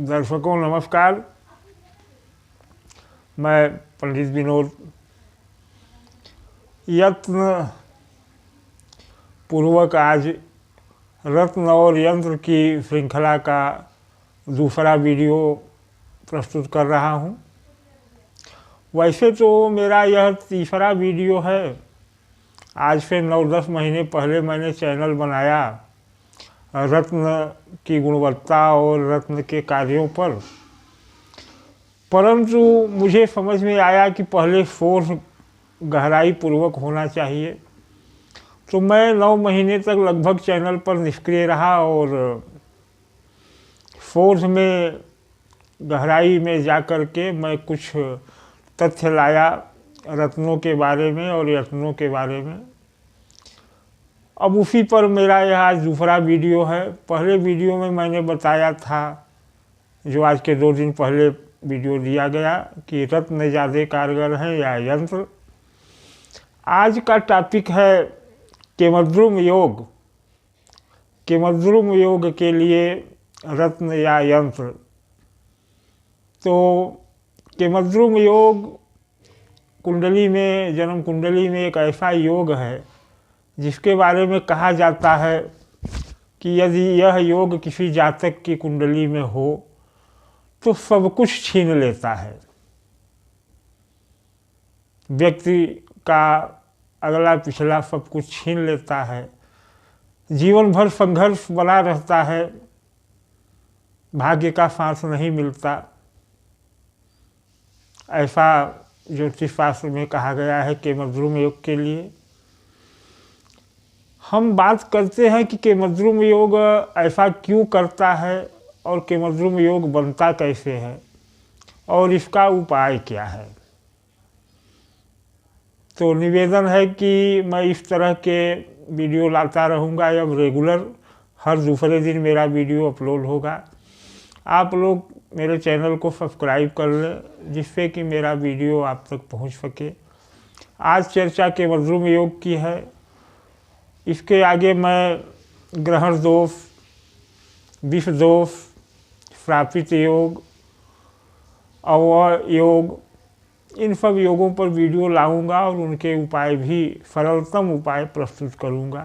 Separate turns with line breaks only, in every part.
दर्शकों नमस्कार। मैं पंडित विनोद यत्न पूर्वक आज रत्न और यंत्र की श्रृंखला का दूसरा वीडियो प्रस्तुत कर रहा हूँ। वैसे तो मेरा यह तीसरा वीडियो है। आज से 9-10 महीने पहले मैंने चैनल बनाया रत्न की गुणवत्ता और रत्न के कार्यों पर, परंतु मुझे समझ में आया कि पहले सोर्स गहराई पूर्वक होना चाहिए। तो मैं 9 महीने तक लगभग चैनल पर निष्क्रिय रहा और सोर्स में गहराई में जा कर के मैं कुछ तथ्य लाया रत्नों के बारे में और यत्नों के बारे में। अब उसी पर मेरा यह आज दूसरा वीडियो है। पहले वीडियो में मैंने बताया था, जो आज के 2 दिन पहले वीडियो दिया गया, कि रत्न ज़्यादा कारगर है या यंत्र। आज का टॉपिक है केमद्रुम योग। केमद्रुम योग के लिए रत्न या यंत्र। तो केमद्रुम योग कुंडली में, जन्म कुंडली में एक ऐसा योग है जिसके बारे में कहा जाता है कि यदि यह योग किसी जातक की कुंडली में हो तो सब कुछ छीन लेता है। व्यक्ति का अगला पिछला सब कुछ छीन लेता है। जीवन भर संघर्ष बना रहता है, भाग्य का साथ नहीं मिलता। ऐसा ज्योतिष शास्त्र में कहा गया है केमद्रुम योग के लिए। हम बात करते हैं कि केमद्रुम योग ऐसा क्यों करता है और केमद्रुम योग बनता कैसे है और इसका उपाय क्या है। तो निवेदन है कि मैं इस तरह के वीडियो लाता रहूँगा। अब रेगुलर हर दूसरे दिन मेरा वीडियो अपलोड होगा। आप लोग मेरे चैनल को सब्सक्राइब कर लें जिससे कि मेरा वीडियो आप तक पहुंच सके। आज चर्चा केमद्रुम योग की है। इसके आगे मैं ग्रहण दोष, विष दोष, श्रापित योग, अवय योग, इन सब योगों पर वीडियो लाऊंगा और उनके उपाय भी, सरलतम उपाय प्रस्तुत करूंगा।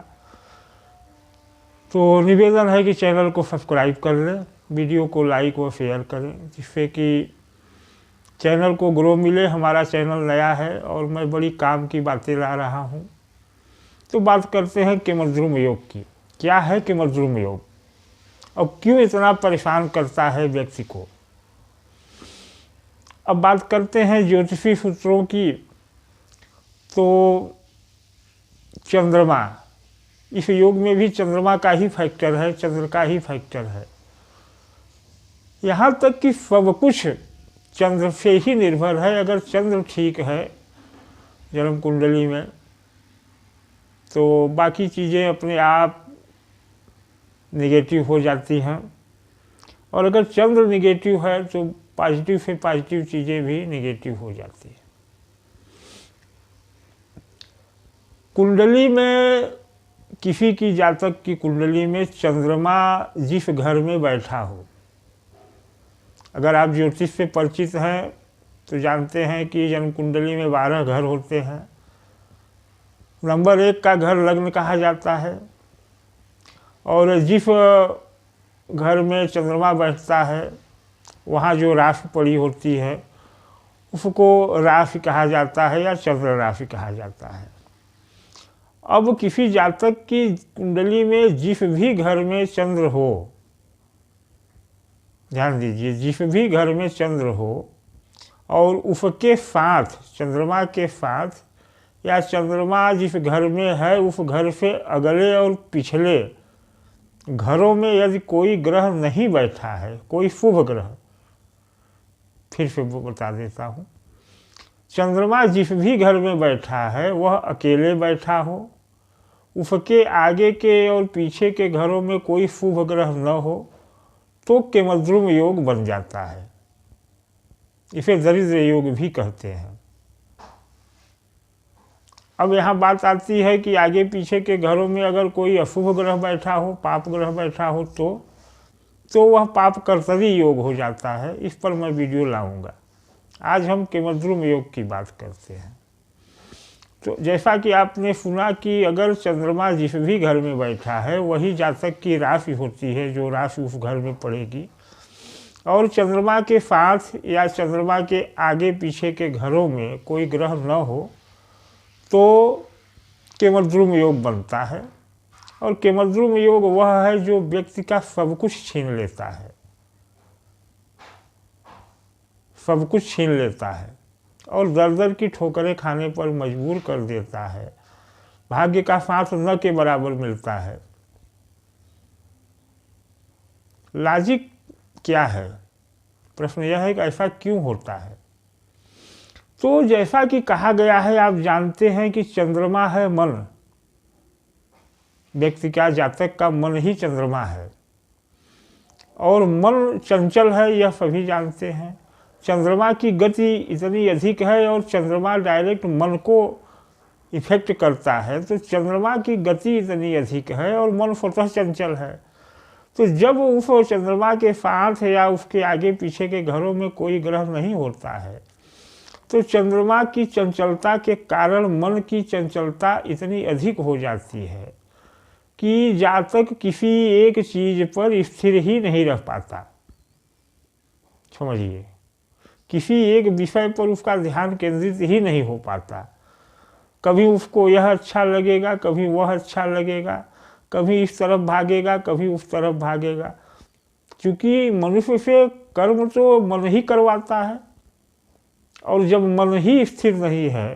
तो निवेदन है कि चैनल को सब्सक्राइब कर लें, वीडियो को लाइक और शेयर करें जिससे कि चैनल को ग्रो मिले। हमारा चैनल नया है और मैं बड़ी काम की बातें ला रहा हूँ। तो बात करते हैं केमद्रुम योग की। क्या है केमद्रुम योग और क्यों इतना परेशान करता है व्यक्ति को। अब बात करते हैं ज्योतिषी सूत्रों की। तो चंद्रमा, इस योग में भी चंद्रमा का ही फैक्टर है, चंद्र का ही फैक्टर है। यहाँ तक कि सब कुछ चंद्र से ही निर्भर है। अगर चंद्र ठीक है जन्म कुंडली में तो बाकी चीज़ें अपने आप नेगेटिव हो जाती हैं, और अगर चंद्र नेगेटिव है तो पॉजिटिव से पॉजिटिव चीज़ें भी नेगेटिव हो जाती हैं। कुंडली में, किसी की जातक की कुंडली में चंद्रमा जिस घर में बैठा हो, अगर आप ज्योतिष से परिचित हैं तो जानते हैं कि जन्म कुंडली में 12 घर होते हैं। नंबर 1 का घर लग्न कहा जाता है, और जिस घर में चंद्रमा बैठता है वहाँ जो राशि पड़ी होती है उसको राशि कहा जाता है या चंद्र राशि कहा जाता है। अब किसी जातक की कुंडली में जिस भी घर में चंद्र हो, ध्यान दीजिए, जिस भी घर में चंद्र हो और उसके साथ, चंद्रमा के साथ या चंद्रमा जिस घर में है उस घर से अगले और पिछले घरों में यदि कोई ग्रह नहीं बैठा है, कोई शुभ ग्रह, फिर से वो बता देता हूँ, चंद्रमा जिस भी घर में बैठा है वह अकेले बैठा हो, उसके आगे के और पीछे के घरों में कोई शुभ ग्रह न हो तो केमद्रुम योग बन जाता है। इसे दरिद्र योग भी कहते हैं। अब यहाँ बात आती है कि आगे पीछे के घरों में अगर कोई अशुभ ग्रह बैठा हो, पाप ग्रह बैठा हो, तो तो वह पाप कर्तरी योग हो जाता है। इस पर मैं वीडियो लाऊंगा। आज हम केमद्रुम योग की बात करते हैं। तो जैसा कि आपने सुना कि अगर चंद्रमा जिस भी घर में बैठा है वही जातक की राशि होती है, जो राशि उस घर में पड़ेगी। और चंद्रमा के साथ या चंद्रमा के आगे पीछे के घरों में कोई ग्रह न हो तो केमद्रुम योग बनता है। और केमद्रुम योग वह है जो व्यक्ति का सब कुछ छीन लेता है, सब कुछ छीन लेता है और दर दर की ठोकरें खाने पर मजबूर कर देता है। भाग्य का साथ न के बराबर मिलता है। लॉजिक क्या है? प्रश्न यह है कि ऐसा क्यों होता है? तो जैसा कि कहा गया है, आप जानते हैं कि चंद्रमा है मन। व्यक्ति का, जातक का मन ही चंद्रमा है और मन चंचल है, यह सभी जानते हैं। चंद्रमा की गति इतनी अधिक है और चंद्रमा डायरेक्ट मन को इफेक्ट करता है, तो चंद्रमा की गति इतनी अधिक है और मन स्वतः चंचल है। तो जब उस चंद्रमा के साथ या उसके आगे पीछे के घरों में कोई ग्रह नहीं होता है तो चंद्रमा की चंचलता के कारण मन की चंचलता इतनी अधिक हो जाती है कि जातक किसी एक चीज पर स्थिर ही नहीं रह पाता। समझिए, किसी एक विषय पर उसका ध्यान केंद्रित ही नहीं हो पाता। कभी उसको यह अच्छा लगेगा, कभी वह अच्छा लगेगा, कभी इस तरफ भागेगा, कभी उस तरफ भागेगा। क्योंकि मनुष्य से कर्म तो मन ही करवाता है और जब मन ही स्थिर नहीं है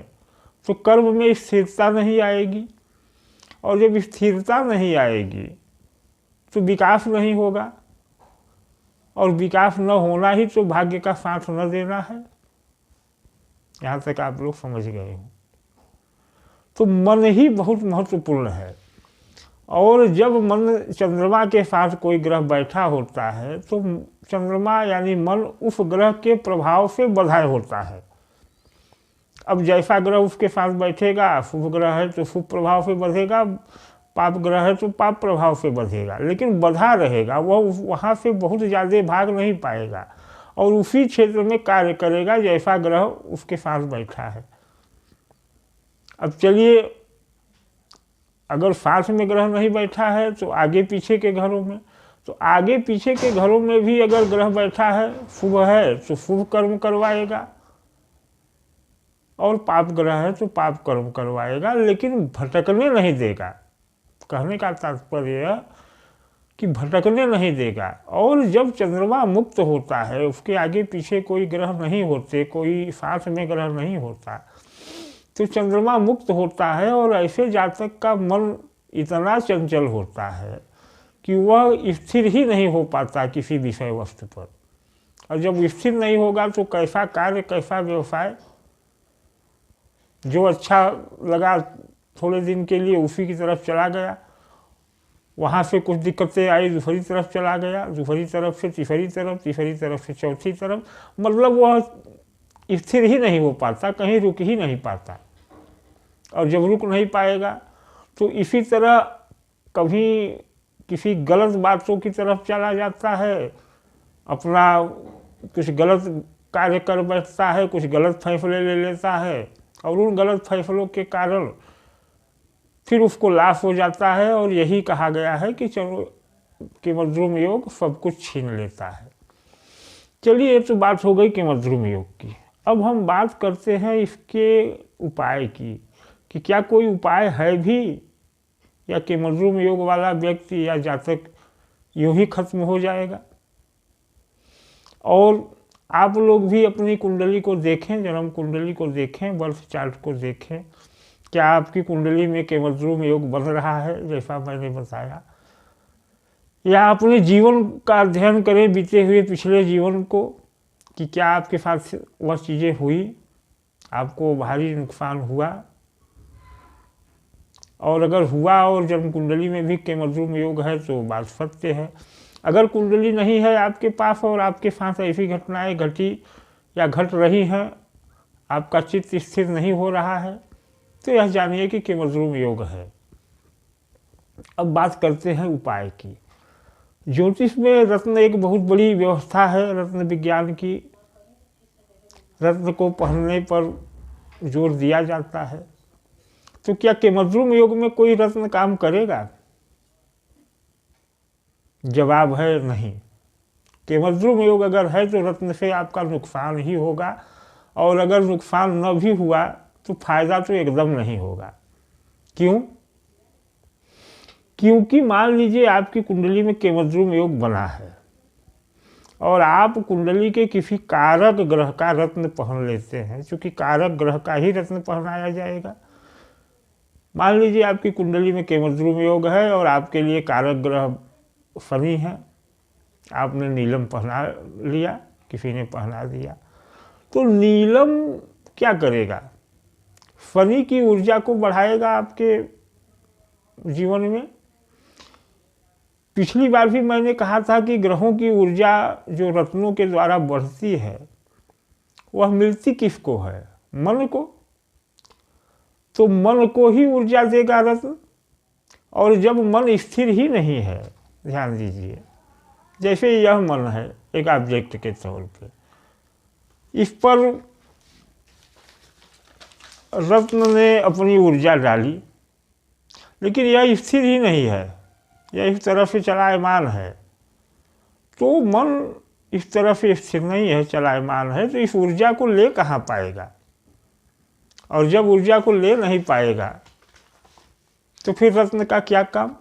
तो कर्म में स्थिरता नहीं आएगी और जब स्थिरता नहीं आएगी तो विकास नहीं होगा और विकास न होना ही तो भाग्य का साथ न देना है। यहाँ तक आप लोग समझ गए हो। तो मन ही बहुत महत्वपूर्ण है और जब मन चंद्रमा के साथ कोई ग्रह बैठा होता है तो चंद्रमा यानी मन उस ग्रह के प्रभाव से बंधा होता है। अब जैसा ग्रह उसके साथ बैठेगा, शुभ ग्रह है तो शुभ प्रभाव से बढ़ेगा, पाप ग्रह है तो पाप प्रभाव से बढ़ेगा, लेकिन बंधा रहेगा। वह वहाँ से बहुत ज़्यादा भाग नहीं पाएगा और उसी क्षेत्र में कार्य करेगा जैसा ग्रह उसके साथ बैठा है। अब चलिए, अगर साथ में ग्रह नहीं बैठा है तो आगे पीछे के घरों में, तो आगे पीछे के घरों में भी अगर ग्रह बैठा है, शुभ है तो शुभ कर्म करवाएगा और पाप ग्रह है तो पाप कर्म करवाएगा, लेकिन भटकने नहीं देगा। कहने का तात्पर्य यह कि भटकने नहीं देगा। और जब चंद्रमा मुक्त होता है, उसके आगे पीछे कोई ग्रह नहीं होते, कोई साथ में ग्रह नहीं होता, तो चंद्रमा मुक्त होता है और ऐसे जातक का मन इतना चंचल होता है कि वह स्थिर ही नहीं हो पाता किसी विषय वस्तु पर। और जब स्थिर नहीं होगा तो कैसा कार्य, कैसा व्यवसाय, जो अच्छा लगा थोड़े दिन के लिए उसी की तरफ चला गया, वहाँ से कुछ दिक्कतें आई दूसरी तरफ चला गया, दूसरी तरफ से तीसरी तरफ, तीसरी तरफ से चौथी तरफ, मतलब वह स्थिर ही नहीं हो पाता, कहीं रुक ही नहीं पाता। और जब रुक नहीं पाएगा तो इसी तरह कभी किसी गलत बातों की तरफ चला जाता है, अपना कुछ गलत कार्य कर बैठता है, कुछ गलत फैसले ले लेता है और उन गलत फैसलों के कारण फिर उसको लाभ हो जाता है। और यही कहा गया है कि चलो केमद्रुम योग सब कुछ छीन लेता है। चलिए, ये तो बात हो गई केमद्रुम योग की। अब हम बात करते हैं इसके उपाय की कि क्या कोई उपाय है भी, या केमद्रुम योग वाला व्यक्ति या जातक यूँ ही खत्म हो जाएगा। और आप लोग भी अपनी कुंडली को देखें, जन्म कुंडली को देखें, बर्थ चार्ट को देखें, क्या आपकी कुंडली में केमद्रुम योग बन रहा है जैसा मैंने बताया, या अपने जीवन का अध्ययन करें, बीते हुए पिछले जीवन को, कि क्या आपके साथ वह चीज़ें हुई, आपको भारी नुकसान हुआ। और अगर हुआ और जन्म कुंडली में भी केमद्रुम योग है तो बात सत्य है। अगर कुंडली नहीं है आपके पास और आपके साथ ऐसी घटनाएं घटी या घट रही हैं, आपका चित्त स्थिर नहीं हो रहा है, तो यह जानिए कि केमद्रुम योग है। अब बात करते हैं उपाय की। ज्योतिष में रत्न एक बहुत बड़ी व्यवस्था है रत्न विज्ञान की। रत्न को पहनने पर जोर दिया जाता है। तो क्या केमद्रुम योग में कोई रत्न काम करेगा? जवाब है नहीं। केमद्रुम योग अगर है तो रत्न से आपका नुकसान ही होगा, और अगर नुकसान न भी हुआ तो फायदा तो एकदम नहीं होगा। क्यों? क्योंकि मान लीजिए आपकी कुंडली में केमद्रुम योग बना है और आप कुंडली के किसी कारक ग्रह का रत्न पहन लेते हैं, क्योंकि कारक ग्रह का ही रत्न पहनाया जाएगा। मान लीजिए आपकी कुंडली में केमद्रुम योग है और आपके लिए कारक ग्रह शनि है, आपने नीलम पहना लिया, किसी ने पहना दिया, तो नीलम क्या करेगा? शनि की ऊर्जा को बढ़ाएगा आपके जीवन में। पिछली बार भी मैंने कहा था कि ग्रहों की ऊर्जा जो रत्नों के द्वारा बढ़ती है वह मिलती किसको है? मन को। तो मन को ही ऊर्जा देगा रत्न, और जब मन स्थिर ही नहीं है, ध्यान दीजिए, जैसे यह मन है एक ऑब्जेक्ट के तौर पे, इस पर रत्न ने अपनी ऊर्जा डाली, लेकिन यह स्थिर ही नहीं है, यह इस तरफ से चलायमान है, तो मन इस तरफ से स्थिर नहीं है, चलायमान है, तो इस ऊर्जा को ले कहाँ पाएगा? और जब ऊर्जा को ले नहीं पाएगा तो फिर रत्न का क्या काम?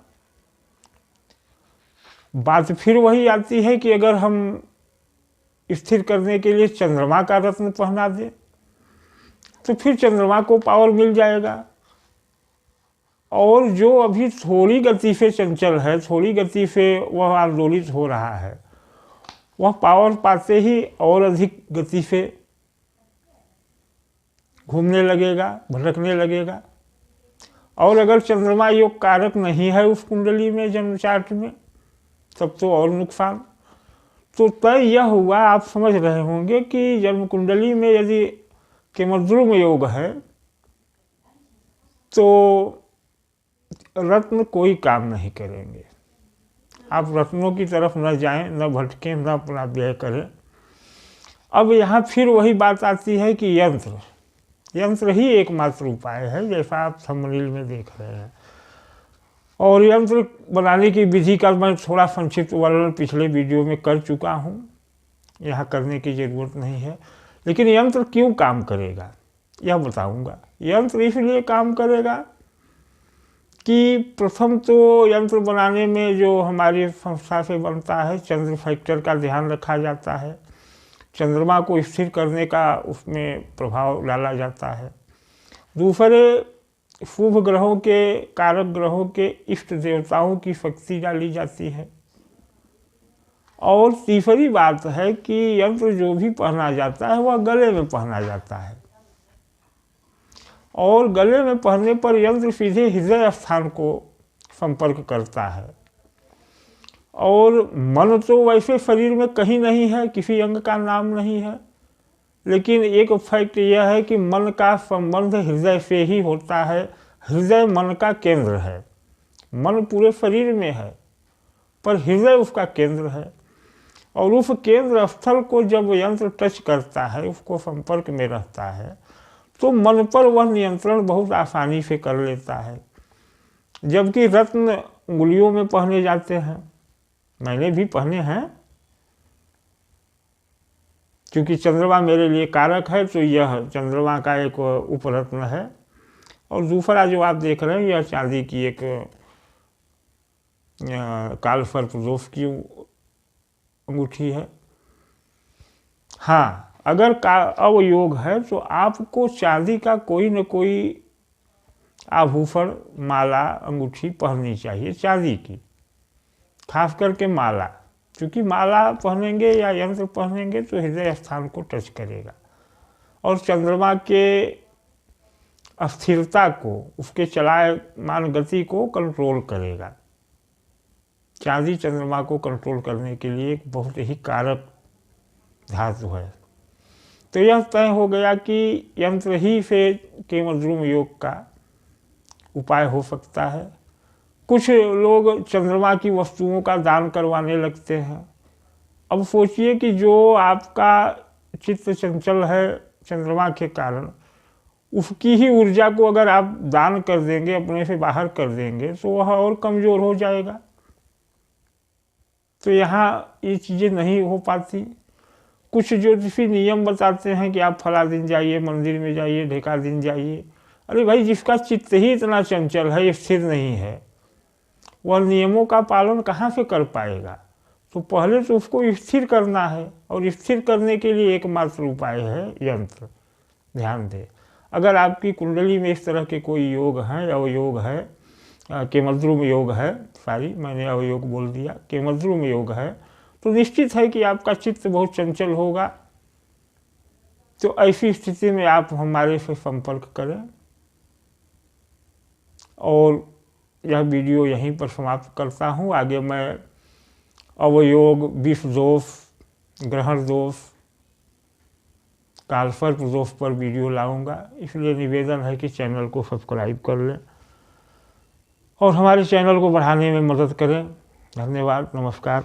बात फिर वही आती है कि अगर हम स्थिर करने के लिए चंद्रमा का रत्न पहना दें तो फिर चंद्रमा को पावर मिल जाएगा, और जो अभी थोड़ी गति से चंचल है, थोड़ी गति से वह आंदोलित हो रहा है, वह पावर पाते ही और अधिक गति से घूमने लगेगा, भटकने लगेगा। और अगर चंद्रमा योग कारक नहीं है उस कुंडली में, जन्म चार्ट में, तब तो और नुकसान। तो तय यह हुआ, आप समझ रहे होंगे कि जन्म कुंडली में यदि केमद्रुम योग है तो रत्न कोई काम नहीं करेंगे। आप रत्नों की तरफ न जाएं, न भटकें, न अपना व्यय करें। अब यहाँ फिर वही बात आती है कि यंत्र ही एकमात्र उपाय है, जैसा आप थंबनेल में देख रहे हैं। और यंत्र बनाने की विधि का मैं थोड़ा संक्षिप्त वर्णन पिछले वीडियो में कर चुका हूँ, यहाँ करने की ज़रूरत नहीं है। लेकिन यंत्र क्यों काम करेगा यह बताऊँगा। यंत्र इसलिए काम करेगा कि प्रथम तो यंत्र बनाने में जो हमारी संस्था से बनता है, चंद्र फैक्टर का ध्यान रखा जाता है, चंद्रमा को स्थिर करने का उसमें प्रभाव डाला जाता है। दूसरे शुभ ग्रहों के, कारक ग्रहों के इष्ट देवताओं की शक्ति डाली जाती है। और तीसरी बात है कि यंत्र जो भी पहना जाता है वह गले में पहना जाता है, और गले में पहनने पर यंत्र सीधे हृदय स्थान को संपर्क करता है। और मन तो वैसे शरीर में कहीं नहीं है, किसी अंग का नाम नहीं है, लेकिन एक फैक्ट यह है कि मन का संबंध हृदय से ही होता है। हृदय मन का केंद्र है। मन पूरे शरीर में है पर हृदय उसका केंद्र है, और उस केंद्र स्थल को जब यंत्र टच करता है, उसको संपर्क में रहता है, तो मन पर वह नियंत्रण बहुत आसानी से कर लेता है। जबकि रत्न उंगलियों में पहने जाते हैं, मैंने भी पहने हैं, क्योंकि चंद्रमा मेरे लिए कारक है, तो यह चंद्रमा का एक उपरत्न है। और दूसरा जो आप देख रहे हैं यह चांदी की एक काल सर्प दोष की अंगूठी है। हाँ, अगर अवयोग है तो आपको चांदी का कोई न कोई आभूषण, माला, अंगूठी पहननी चाहिए, चांदी की, खास करके माला, क्योंकि माला पहनेंगे या यंत्र पहनेंगे तो हृदय स्थान को टच करेगा और चंद्रमा के अस्थिरता को, उसके चलायमान गति को कंट्रोल करेगा। चांदी चंद्रमा को कंट्रोल करने के लिए एक बहुत ही कारक धातु है। तो यह तय हो गया कि यंत्र ही से केमद्रुम योग का उपाय हो सकता है। कुछ लोग चंद्रमा की वस्तुओं का दान करवाने लगते हैं। अब सोचिए कि जो आपका चित्त चंचल है चंद्रमा के कारण, उसकी ही ऊर्जा को अगर आप दान कर देंगे, अपने से बाहर कर देंगे, तो वह और कमज़ोर हो जाएगा। तो यहाँ ये चीज़ें नहीं हो पाती। कुछ ज्योतिषी नियम बताते हैं कि आप फला दिन जाइए, मंदिर में जाइए, ढेका दिन जाइए। अरे भाई, जिसका चित्त ही इतना चंचल है, स्थिर नहीं है, वह नियमों का पालन कहाँ से कर पाएगा? तो पहले तो उसको स्थिर करना है, और स्थिर करने के लिए एकमात्र उपाय है यंत्र। ध्यान दें, अगर आपकी कुंडली में इस तरह के कोई योग हैं, अवयोग है, केमद्रुम योग है, मैंने अवयोग बोल दिया, केमद्रुम योग है, तो निश्चित है कि आपका चित्त बहुत चंचल होगा। तो ऐसी स्थिति में आप हमारे से संपर्क करें। और यह वीडियो यहीं पर समाप्त करता हूँ। आगे मैं अवयोग, विष दोष, ग्रहण दोष, कालसर्प दोष पर वीडियो लाऊंगा। इसलिए निवेदन है कि चैनल को सब्सक्राइब कर लें और हमारे चैनल को बढ़ाने में मदद करें। धन्यवाद, नमस्कार।